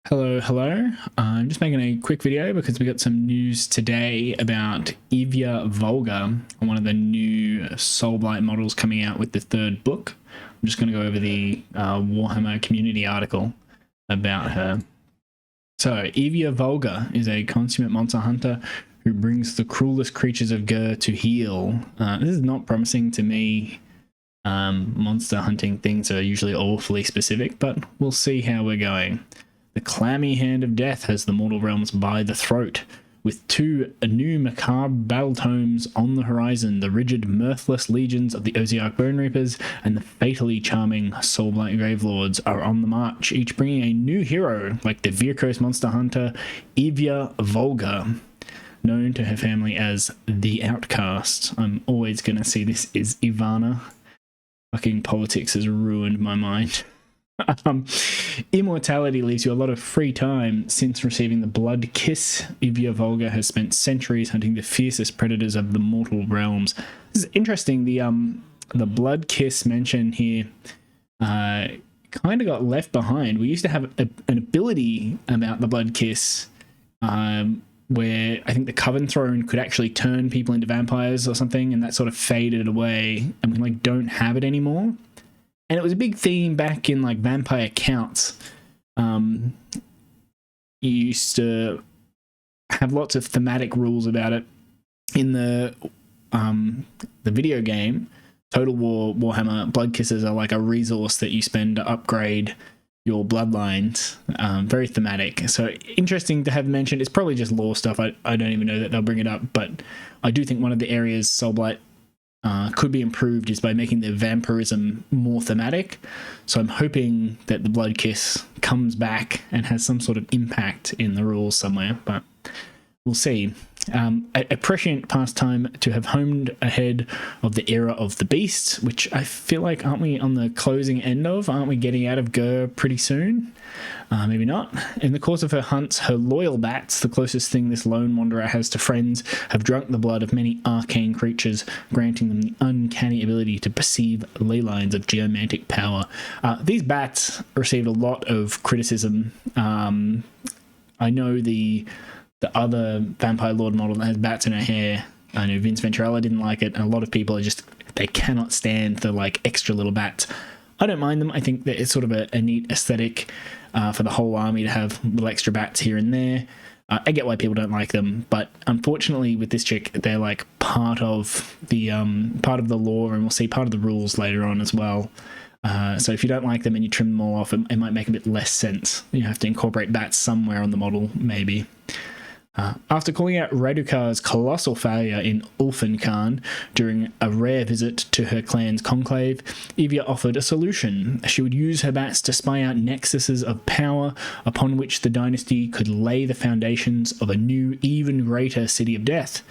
Hello. I'm just making a quick video because we got some news today about Ivya Volga, one of the new Soulblight models coming out with the third book. I'm just going to go over the Warhammer community article about her. So, Ivya Volga is a consummate monster hunter who brings the cruelest creatures of Gur to heal. This is not promising to me. Monster hunting things are usually awfully specific, but we'll see how we're going. The clammy hand of death has the mortal realms by the throat. With two new macabre battletomes on the horizon, the rigid, mirthless legions of the Osiarch Bone Reapers and the fatally charming Soulblight Gravelords are on the march, each bringing a new hero, like the Virkos monster hunter Ivya Volga, known to her family as the Outcast. I'm always going to see this is Ivana. Fucking politics has ruined my mind. Immortality leaves you a lot of free time. Since receiving the Blood Kiss, Ivya Volga has spent centuries hunting the fiercest predators of the mortal realms. This is interesting. The Blood Kiss mention here kind of got left behind. We used to have an ability about the Blood Kiss where I think the Coven Throne could actually turn people into vampires or something, and that sort of faded away, and we don't have it anymore. And it was a big theme back in Vampire Counts. You used to have lots of thematic rules about it. In the video game, Total War Warhammer, Blood Kisses are like a resource that you spend to upgrade your bloodlines. Very thematic. So interesting to have mentioned. It's probably just lore stuff. I don't even know that they'll bring it up, but I do think one of the areas Soulblight could be improved is by making the vampirism more thematic. So I'm hoping that the Blood Kiss comes back and has some sort of impact in the rules somewhere, but we'll see. A prescient pastime to have homed ahead of the era of the Beast, which I feel like, aren't we on the closing end of? Aren't we getting out of Gur pretty soon? Maybe not. In the course of her hunts, her loyal bats, the closest thing this lone wanderer has to friends, have drunk the blood of many arcane creatures, granting them the uncanny ability to perceive ley lines of geomantic power. These bats received a lot of criticism. I know the other Vampire Lord model that has bats in her hair, I know Vince Venturella didn't like it, and a lot of people are they cannot stand the extra little bats. I don't mind them. I think that it's sort of a neat aesthetic for the whole army to have little extra bats here and there. I get why people don't like them, but unfortunately with this chick, they're part of the lore, and we'll see part of the rules later on as well. So if you don't like them and you trim them all off, it might make a bit less sense. You have to incorporate bats somewhere on the model, maybe. After calling out Radukar's colossal failure in Ulfenkhan during a rare visit to her clan's conclave, Ivya offered a solution. She would use her bats to spy out nexuses of power upon which the dynasty could lay the foundations of a new, even greater city of death.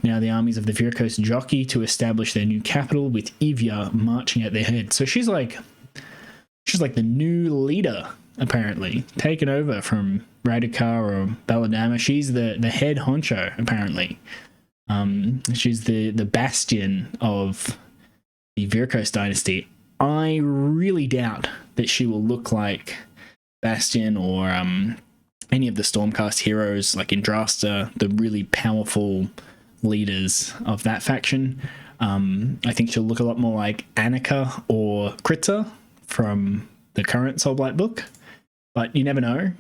Now the armies of the Virkos jockey to establish their new capital, with Ivya marching at their head. So she's like the new leader, apparently, taken over from Radukar or Belladama. She's the head honcho, apparently. She's the bastion of the Virkos dynasty. I really doubt that she will look like Bastion or any of the Stormcast heroes, like Indrasta, the really powerful leaders of that faction. I think she'll look a lot more like Annika or Kritza from the current Soulblight book. But you never know.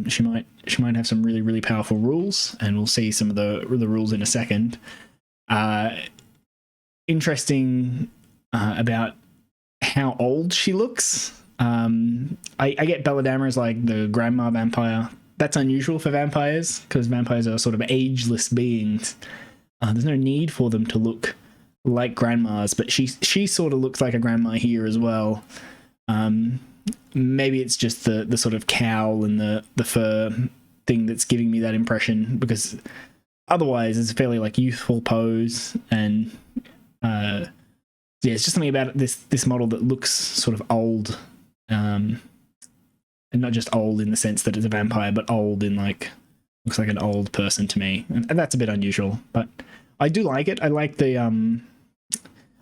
She might have some really, really powerful rules, and we'll see some of the rules in a second. Interesting about how old she looks. I get Belladama as the grandma vampire. That's unusual for vampires, because vampires are sort of ageless beings. There's no need for them to look like grandmas, but she sort of looks like a grandma here as well. Maybe it's just the sort of cowl and the fur thing that's giving me that impression, because otherwise it's a fairly youthful pose, and it's just something about this model that looks sort of old, and not just old in the sense that it's a vampire, but old in looks like an old person to me, and that's a bit unusual, but I do like it. I like the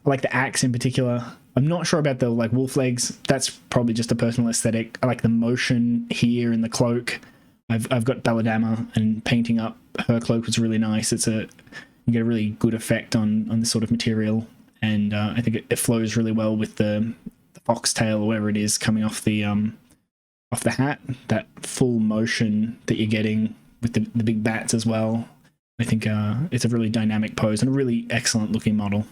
I like the axe in particular. I'm not sure about the like wolf legs. That's probably just a personal aesthetic. I like the motion here in the cloak. I've got Balladama, and painting up her cloak was really nice. You get a really good effect on this sort of material, and I think it flows really well with the foxtail or whatever it is coming off the hat. That full motion that you're getting with the big bats as well. I think it's a really dynamic pose and a really excellent looking model,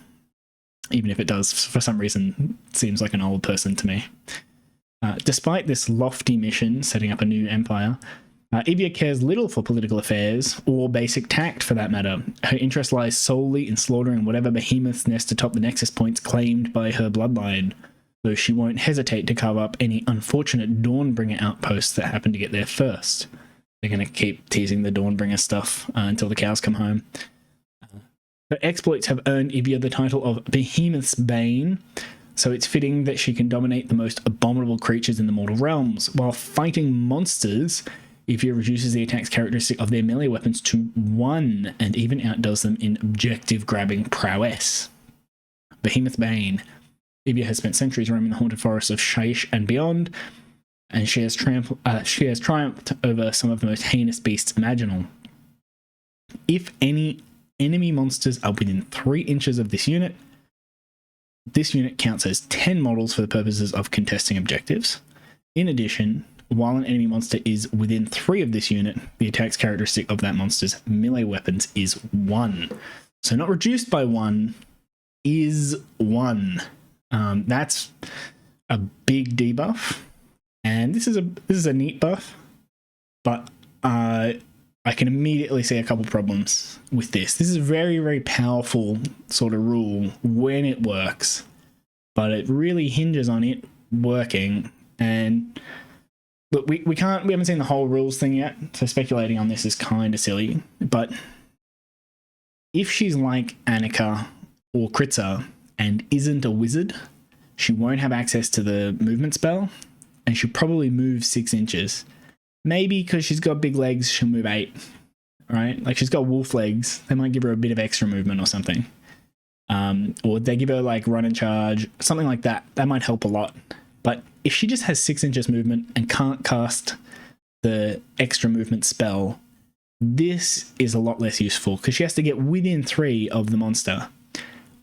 even if it does for some reason seems like an old person to me. Despite this lofty mission, setting up a new empire, Ivya cares little for political affairs, or basic tact for that matter. Her interest lies solely in slaughtering whatever behemoths nest atop the nexus points claimed by her bloodline, though she won't hesitate to carve up any unfortunate Dawnbringer outposts that happen to get there first. They're going to keep teasing the Dawnbringer stuff until the cows come home. Her exploits have earned Ivya the title of Behemoth's Bane, so it's fitting that she can dominate the most abominable creatures in the mortal realms. While fighting monsters, Ivya reduces the attack's characteristic of their melee weapons to 1 and even outdoes them in objective-grabbing prowess. Behemoth Bane. Ivya has spent centuries roaming the haunted forests of Shaish and beyond, and she has triumphed over some of the most heinous beasts imaginable. If any enemy monsters are within 3 inches of this unit counts as 10 models for the purposes of contesting objectives. In addition, while an enemy monster is within 3 of this unit, the attack's characteristic of that monster's melee weapons is 1. So not reduced by 1, is 1. That's a big debuff, and this is a neat buff, but I can immediately see a couple problems with this. This is a very, very powerful sort of rule when it works, but it really hinges on it working. And look, we haven't seen the whole rules thing yet, so speculating on this is kind of silly. But if she's like Annika or Kritza and isn't a wizard, she won't have access to the movement spell, and she'll probably move 6 inches. Maybe because she's got big legs, she'll move 8, right? Like, she's got wolf legs. They might give her a bit of extra movement or something. Or they give her, like, run and charge, something like that. That might help a lot. But if she just has 6 inches movement and can't cast the extra movement spell, this is a lot less useful because she has to get within 3 of the monster.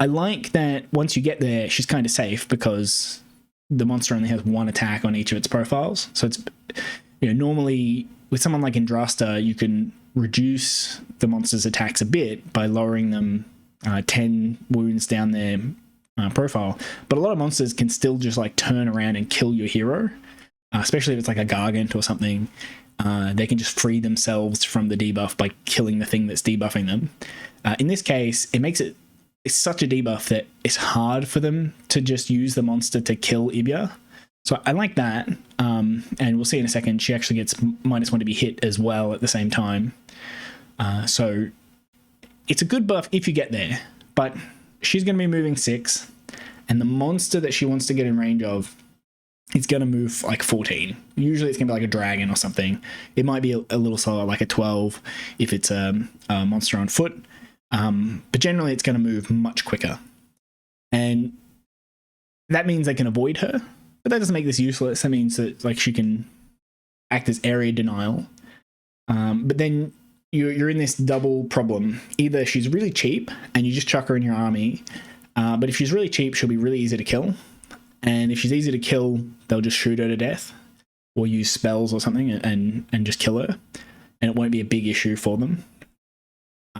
I like that once you get there, she's kind of safe because the monster only has 1 attack on each of its profiles. So it's... normally with someone like Indrasta, you can reduce the monster's attacks a bit by lowering them 10 wounds down their profile. But a lot of monsters can still just like turn around and kill your hero, especially if it's like a Gargant or something. They can just free themselves from the debuff by killing the thing that's debuffing them. In this case, it's such a debuff that it's hard for them to just use the monster to kill Ivya. So I like that, and we'll see in a second, she actually gets -1 to be hit as well at the same time. So it's a good buff if you get there, but she's going to be moving 6, and the monster that she wants to get in range of is going to move like 14. Usually it's going to be like a dragon or something. It might be a little slower, like a 12 if it's a monster on foot, but generally it's going to move much quicker. And that means they can avoid her. But that doesn't make this useless. That means that like she can act as area denial. But then you're in this double problem. Either she's really cheap and you just chuck her in your army. But if she's really cheap, she'll be really easy to kill. And if she's easy to kill, they'll just shoot her to death or use spells or something and just kill her. And it won't be a big issue for them.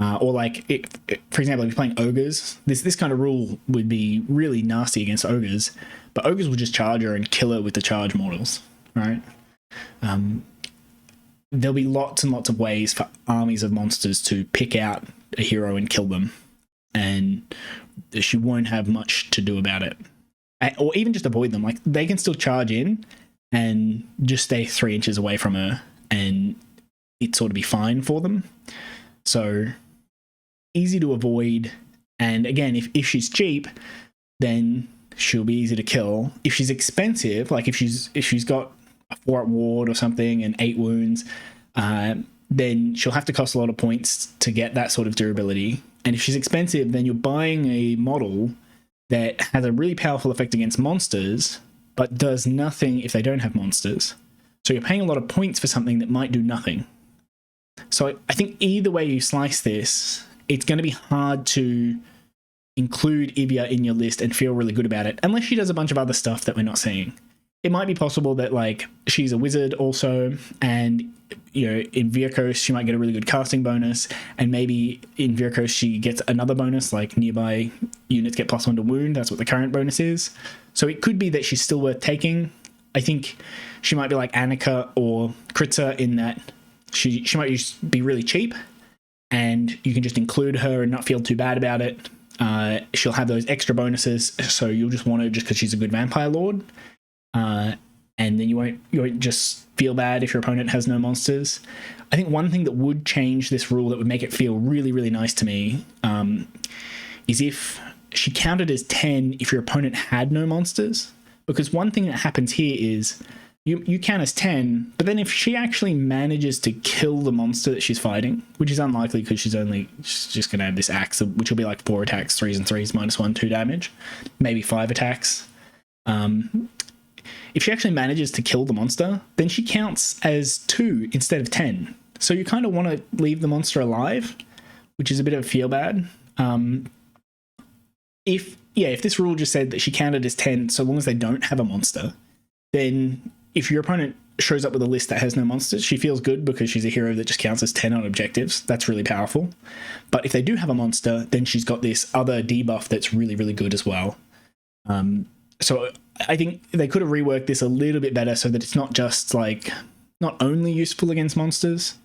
Or like, for example, if you're playing ogres, this kind of rule would be really nasty against ogres. But ogres will just charge her and kill her with the charge mortals, right? There'll be lots and lots of ways for armies of monsters to pick out a hero and kill them. And she won't have much to do about it. Or even just avoid them. Like, they can still charge in and just stay 3 inches away from her and it'd sort of be fine for them. So easy to avoid. And again, if she's cheap, then she'll be easy to kill. If she's expensive, like if she's got a 4 ward or something and 8 wounds, then she'll have to cost a lot of points to get that sort of durability. And if she's expensive, then you're buying a model that has a really powerful effect against monsters, but does nothing if they don't have monsters. So you're paying a lot of points for something that might do nothing. So I think either way you slice this, it's going to be hard to include Ivya in your list and feel really good about it, unless she does a bunch of other stuff that we're not seeing. It might be possible that, like, she's a wizard also, and, you know, in Virkos she might get a really good casting bonus, and maybe in Virkos she gets another bonus, like nearby units get +1 to wound. That's what the current bonus is. So it could be that she's still worth taking. I think she might be like Annika or Kritza in that she might just be really cheap, and you can just include her and not feel too bad about it. She'll have those extra bonuses, so you'll just want her just because she's a good vampire lord. And then you won't just feel bad if your opponent has no monsters. I think one thing that would change this rule that would make it feel really, really nice to me is if she counted as 10 if your opponent had no monsters. Because one thing that happens here is you count as 10, but then if she actually manages to kill the monster that she's fighting, which is unlikely because she's just going to have this axe, which will be like 4 attacks, 3s and 3s, -1, 2 damage, maybe 5 attacks. If she actually manages to kill the monster, then she counts as 2 instead of 10. So you kind of want to leave the monster alive, which is a bit of a feel bad. If this rule just said that she counted as 10 so long as they don't have a monster, then if your opponent shows up with a list that has no monsters, she feels good because she's a hero that just counts as 10 on objectives. That's really powerful. But if they do have a monster, then she's got this other debuff that's really, really good as well. So I think they could have reworked this a little bit better so that it's not just like, not only useful against monsters,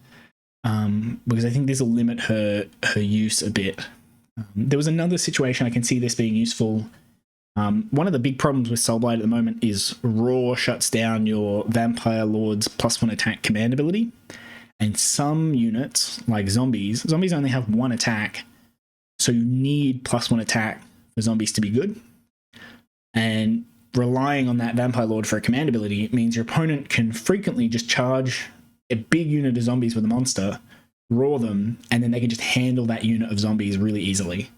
because I think this will limit her use a bit. There was another situation I can see this being useful. One of the big problems with Soulblight at the moment is Raw shuts down your Vampire Lord's +1 attack command ability. And some units, like zombies only have 1 attack, so you need +1 attack for zombies to be good. And relying on that Vampire Lord for a command ability means your opponent can frequently just charge a big unit of zombies with a monster, raw them, and then they can just handle that unit of zombies really easily.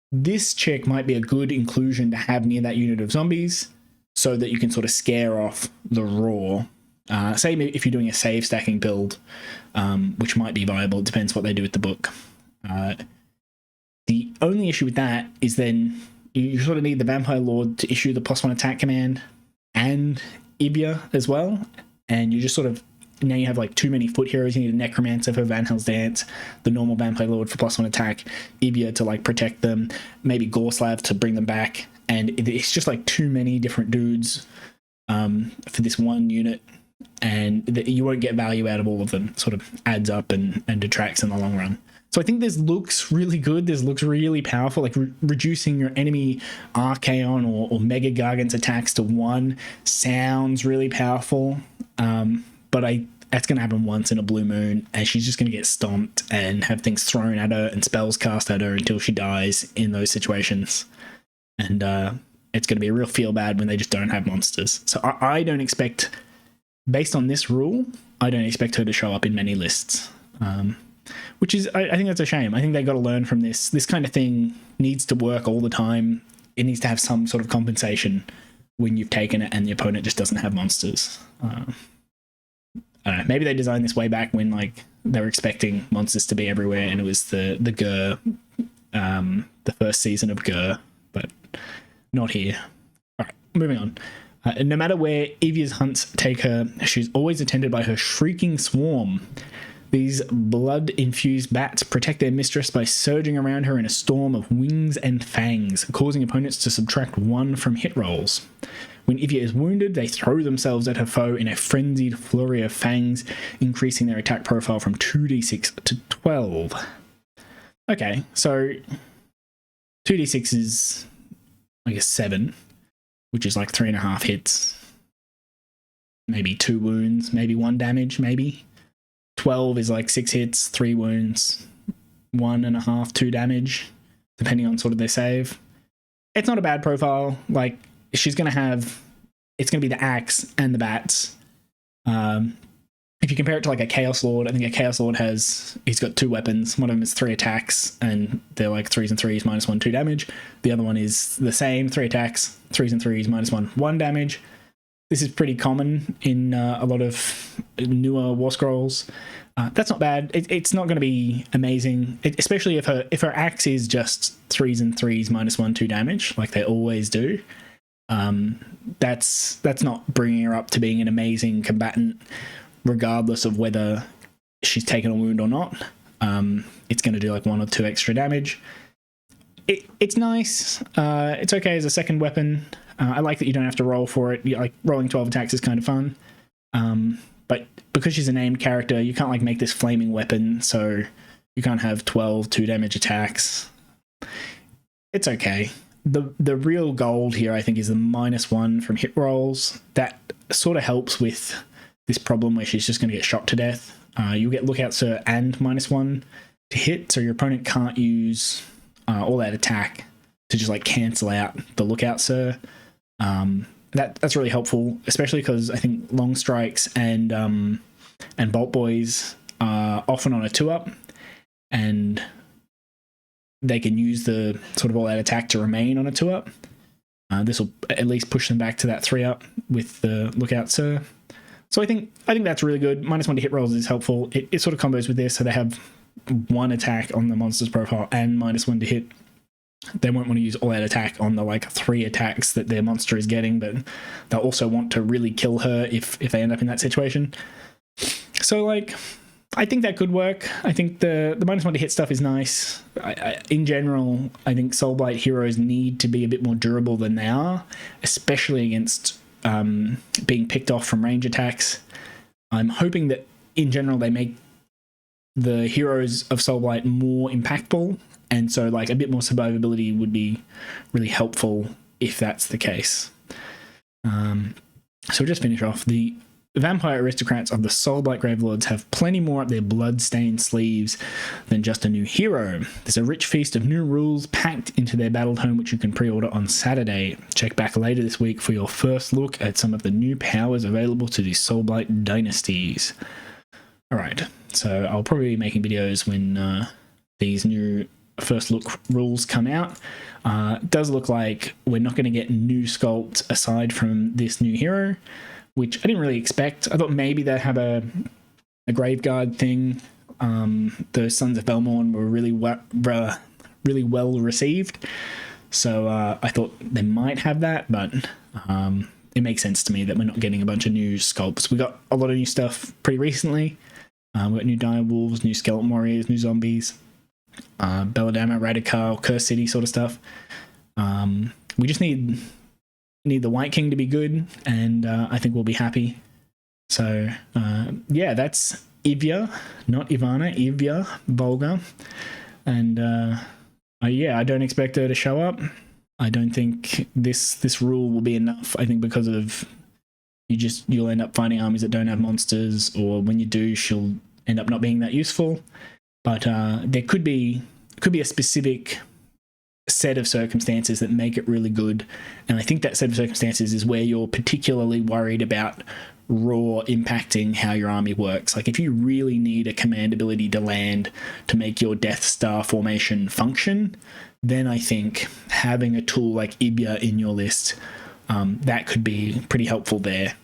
This check might be a good inclusion to have near that unit of zombies so that you can sort of scare off the raw. Say if you're doing a save stacking build, which might be viable, it depends what they do with the book. The only issue with that is then you sort of need the Vampire Lord to issue the +1 attack command and Ivya as well, and you just sort of, now you have like too many foot heroes. You need a Necromancer for Van Hell's Dance, the normal Vampire Lord for +1 attack, Ivya to like protect them, maybe Gorslav to bring them back, and it's just like too many different dudes for this one unit, and you won't get value out of all of them. It sort of adds up and detracts in the long run. So I think this looks really good. This looks really powerful. Like reducing your enemy Archaon or Mega Gargant's attacks to 1 sounds really powerful. But that's going to happen once in a blue moon, and she's just going to get stomped and have things thrown at her and spells cast at her until she dies in those situations. And it's going to be a real feel bad when they just don't have monsters. So I don't expect, based on this rule, I don't expect her to show up in many lists. Which is, I think that's a shame. I think they got to learn from this. This kind of thing needs to work all the time. It needs to have some sort of compensation when you've taken it and the opponent just doesn't have monsters. I don't know. Maybe they designed this way back when like they were expecting monsters to be everywhere, and it was the Gur, the first season of Gur, but not here. All right, moving on. No matter where Ivya's hunts take her, she's always attended by her shrieking swarm. These blood-infused bats protect their mistress by surging around her in a storm of wings and fangs, causing opponents to subtract 1 from hit rolls. When Ivya is wounded, they throw themselves at her foe in a frenzied flurry of fangs, increasing their attack profile from 2d6 to 12. Okay, so 2d6 is, I guess, 7, which is like 3.5 hits. Maybe 2 wounds, maybe 1 damage, maybe. 12 is like 6 hits, 3 wounds, 1.5, 2 damage, depending on sort of their save. It's not a bad profile. Like, she's going to have, it's going to be the axe and the bats. If you compare it to like a Chaos Lord, I think a Chaos Lord he's got 2 weapons. One of them is 3 attacks, and they're like 3s and 3s, -1, 2 damage. The other one is the same, 3 attacks, 3s and 3s, -1, 1 damage. This is pretty common in a lot of newer War Scrolls. That's not bad. It's not going to be amazing, especially if her axe is just 3s and 3s, -1, 2 damage, like they always do. That's not bringing her up to being an amazing combatant, regardless of whether she's taken a wound or not. It's going to do like 1 or 2 extra damage. It's nice. It's okay as a second weapon. I like that you don't have to roll for it. Like rolling 12 attacks is kind of fun. But because she's a named character, you can't like make this flaming weapon, so you can't have 12 2 damage attacks. It's okay. The real gold here, I think, is the -1 from hit rolls. That sort of helps with this problem where she's just going to get shot to death. You'll get Lookout Sir and -1 to hit, so your opponent can't use all that attack to just like cancel out the Lookout Sir. That's really helpful, especially because I think Long Strikes and Bolt Boys are often on a 2-up, and they can use the sort of all that attack to remain on a 2-up. This will at least push them back to that 3-up with the Lookout Sir. So I think that's really good. -1 to hit rolls is helpful. It sort of combos with this, so they have 1 attack on the monster's profile and -1 to hit. They won't want to use all that attack on the like 3 attacks that their monster is getting, but they'll also want to really kill her if they end up in that situation. So like, I think that could work. I think the -1 to hit stuff is nice. In general, I think Soulblight heroes need to be a bit more durable than they are, especially against being picked off from range attacks. I'm hoping that in general they make the heroes of Soulblight more impactful, and so like a bit more survivability would be really helpful if that's the case. So we'll just finish off. The Vampire Aristocrats of the Soulblight Gravelords have plenty more up their blood-stained sleeves than just a new hero. There's a rich feast of new rules packed into their battletome, which you can pre-order on Saturday. Check back later this week for your first look at some of the new powers available to the Soulblight dynasties. Alright, so I'll probably be making videos when these new first look rules come out. It does look like we're not going to get new sculpts aside from this new hero, which I didn't really expect. I thought maybe they'd have a Graveguard thing. The Sons of Belmorn were really well received, so I thought they might have that, but it makes sense to me that we're not getting a bunch of new sculpts. We got a lot of new stuff pretty recently. We got new Dire Wolves, new Skeleton Warriors, new Zombies, Belladama, Radikal, Curse City sort of stuff. We just need the White King to be good, and I think we'll be happy. So yeah, that's Ivya, not Ivana, Ivya Volga, and yeah, I don't expect her to show up. I don't think this rule will be enough. I think because of you'll end up finding armies that don't have monsters, or when you do, she'll end up not being that useful. But there could be a specific set of circumstances that make it really good, and I think that set of circumstances is where you're particularly worried about raw impacting how your army works. Like if you really need a command ability to land to make your Death Star formation function, then I think having a tool like Ivya in your list, that could be pretty helpful there.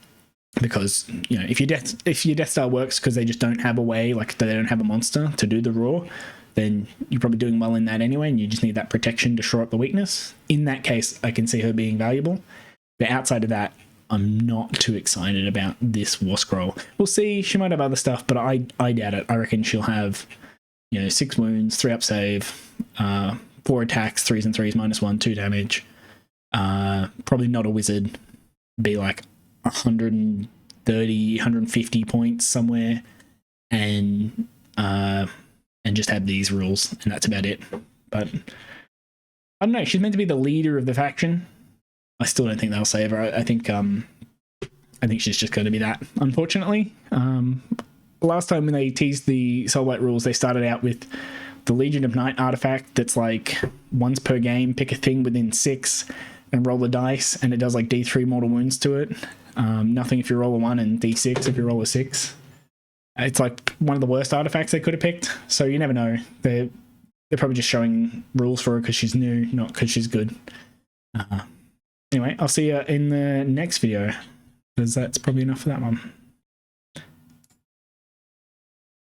Because, you know, if your Death Star works because they just don't have a way, like they don't have a monster to do the raw, then you're probably doing well in that anyway, and you just need that protection to shore up the weakness. In that case, I can see her being valuable. But outside of that, I'm not too excited about this War Scroll. We'll see. She might have other stuff, but I doubt it. I reckon she'll have, 6 wounds, 3-up save, 4 attacks, 3s and 3s, -1, 2 damage. Probably not a wizard. Be like 130, 150 points somewhere, and just have these rules, and that's about it. But I don't know, she's meant to be the leader of the faction. I still don't think they'll save her. I think she's just going to be that, unfortunately. Last time when they teased the Soulblight rules, they started out with the Legion of Night artifact that's like once per game, pick a thing within 6 and roll the dice, and it does like D3 mortal wounds to it. Nothing if you roll a 1 and D6 if you roll a 6. It's like one of the worst artifacts they could have picked. So you never know. They're probably just showing rules for her because she's new, not because she's good. Anyway, I'll see you in the next video, because that's probably enough for that one.